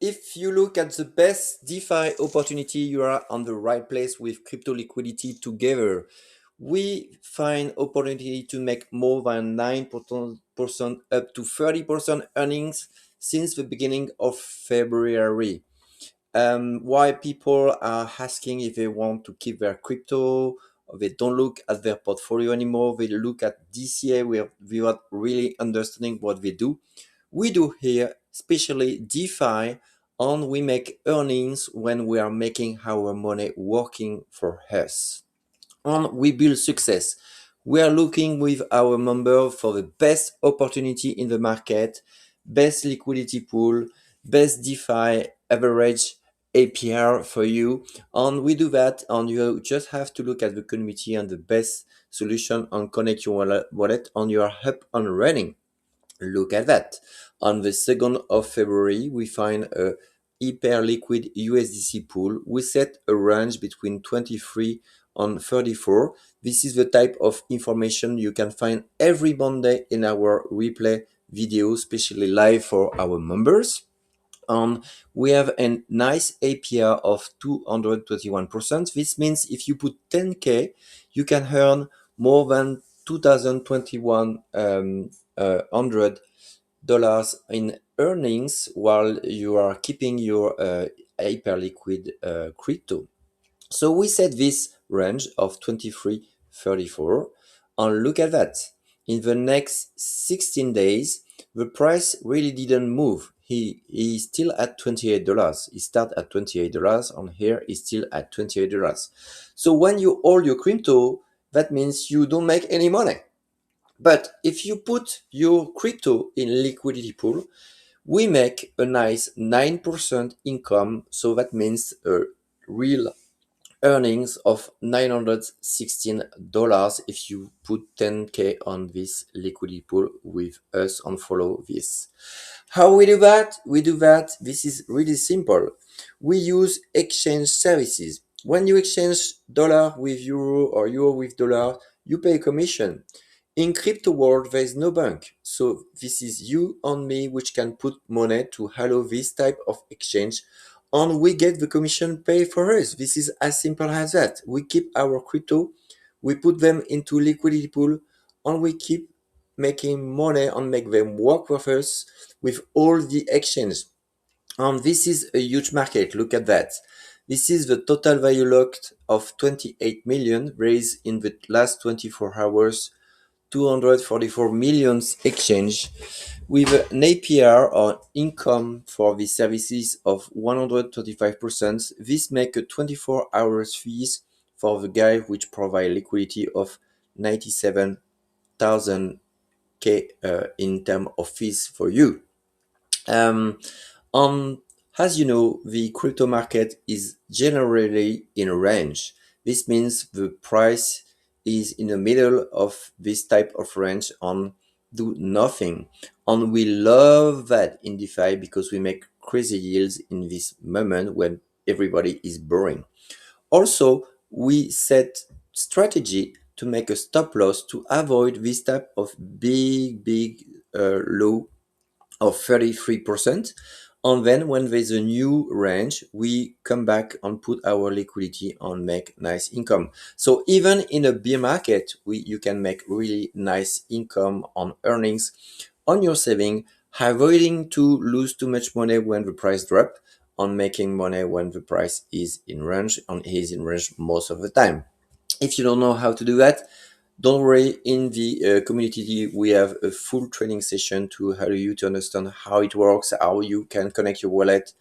If you look at the best DeFi opportunity, you are on the right place with Crypto Liquidity Together. We find opportunity to make more than 9% up to 30% earnings since the beginning of February. Why people are asking if they want to keep their crypto, or they don't look at their portfolio anymore, they look at DCA without really understanding what they do. We do here, especially DeFi, and we make earnings when we are making our money working for us. And we build success. We are looking with our members for the best opportunity in the market, best liquidity pool, best DeFi average APR for you. And we do that, and you just have to look at the community and the best solution and connect your wallet, and you are up and running. Look at that. On the 2nd of February, we find a HyperLiquid USDC pool. We set a range between 23 and 34. This is the type of information you can find every Monday in our replay video, especially live for our members. And we have a nice APR of 221%. This means if you put 10K, you can earn more than 2021 $100 in earnings while you are keeping your hyperliquid crypto. So we set this range of 23.34, and look at that. In the next 16 days, the price really didn't move. He is still at $28. He started at $28, and here is still at $28. So when you hold your crypto, that means you don't make any money. But if you put your crypto in liquidity pool, we make a nice 9% income. So that means a real earnings of $916 if you put 10K on this liquidity pool with us and follow this. How we do that? We do that. This is really simple. We use exchange services. When you exchange dollar with euro or euro with dollar, you pay a commission. In crypto world, there is no bank. So this is you and me which can put money to allow this type of exchange, and we get the commission paid for us. This is as simple as that. We keep our crypto, we put them into liquidity pool, and we keep making money and make them work with us with all the exchange. And this is a huge market. Look at that. This is the total value locked of 28 million raised in the last 24 hours, 244 million exchange, with an APR or income for the services of 135%. This make a 24 hours fees for the guy which provide liquidity of 97,000 K in term of fees for you. And as you know, the crypto market is generally in a range. This means the price is in the middle of this type of range and do nothing. And we love that in DeFi because we make crazy yields in this moment when everybody is boring. Also, we set strategy to make a stop loss to avoid this type of big low of 33%. And then when there's a new range, we come back and put our liquidity and make nice income. So even in a bear market, you can make really nice income on earnings on your saving, avoiding to lose too much money when the price drop, on making money when the price is in range, and is in range most of the time. If you don't know how to do that, don't worry, in the community, we have a full training session to help you to understand how it works, how you can connect your wallet,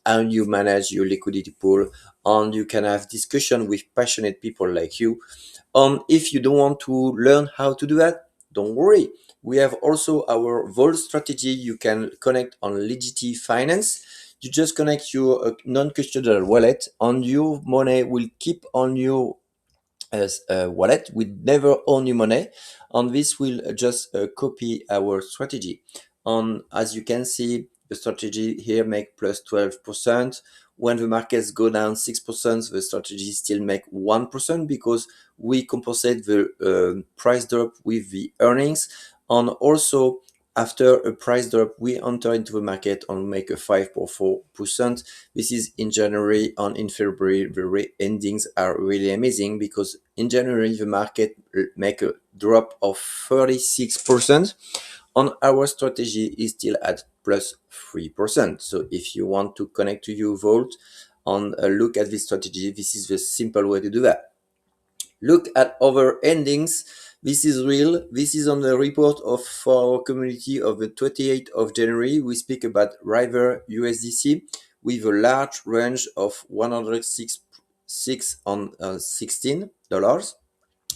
how you manage your liquidity pool, and you can have discussion with passionate people like you. If you don't want to learn how to do that, don't worry. We have also our Vault strategy. You can connect on Legiti Finance. You just connect your non-custodial wallet, and your money will keep on your as a wallet. We never own your money, and this will just copy our strategy. And as you can see, the strategy here make plus 12%. When the markets go down 6%, the strategy still make 1% because we compensate the price drop with the earnings. And also After a price drop, we enter into the market and make a 5.4%. This is in January, and in February the endings are really amazing, because in January the market make a drop of 36%. And our strategy is still at plus 3%. So if you want to connect to your vault and look at this strategy, this is the simple way to do that. Look at other endings. This is real. This is on the report of our community of the 28th of January. We speak about River USDC with a large range of 106 on $16.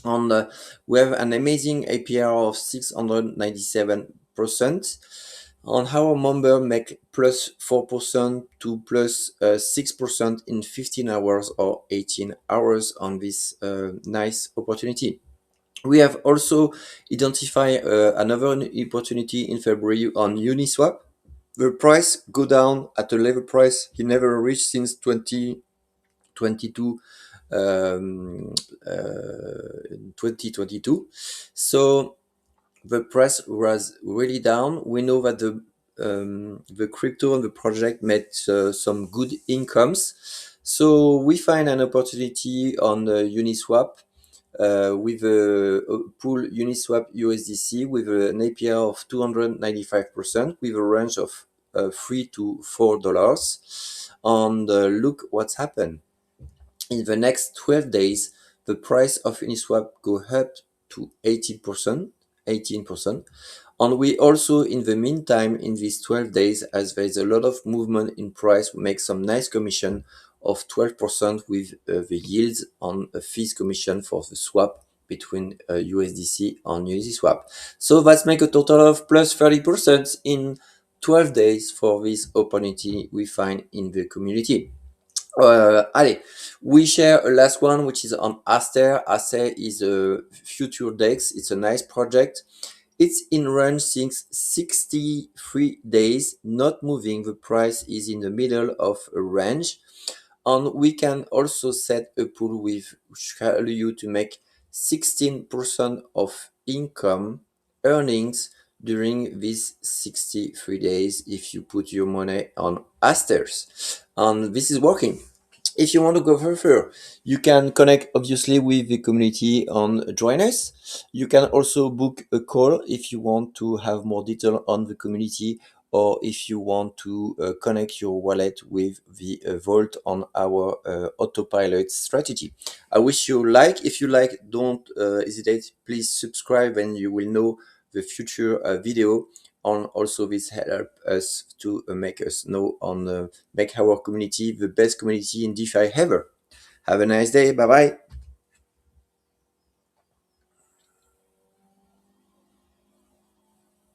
And we have an amazing APR of 697%. And our member make plus 4% to plus 6% in 15 hours or 18 hours on this nice opportunity. We have also identified another opportunity in February on Uniswap. The price go down at a level price he never reached since 2022. 2022. So the price was really down. We know that the crypto and the project made some good incomes. So we find an opportunity on Uniswap with a pool Uniswap USDC with an APR of 295% with a range of $3 to $4. And look what's happened. In the next 12 days, the price of Uniswap go up to 18%. And we also, in the meantime, in these 12 days, as there is a lot of movement in price, we make some nice commission of 12% with the yields on a fees commission for the swap between USDC and Uniswap. So that's make a total of plus 30% in 12 days for this opportunity we find in the community. Allez, we share a last one, which is on Aster. Aster is a future DEX. It's a nice project. It's in range since 63 days, not moving. The price is in the middle of a range. And we can also set a pool with which allow you to make 16% of income earnings during these 63 days if you put your money on Asters. And this is working. If you want to go further, you can connect obviously with the community and join us. You can also book a call if you want to have more detail on the community, or if you want to connect your wallet with the vault on our autopilot strategy. I wish you like. If you like, don't hesitate. Please subscribe and you will know the future video. And also this help us to make us know on make our community the best community in DeFi ever. Have a nice day. Bye bye.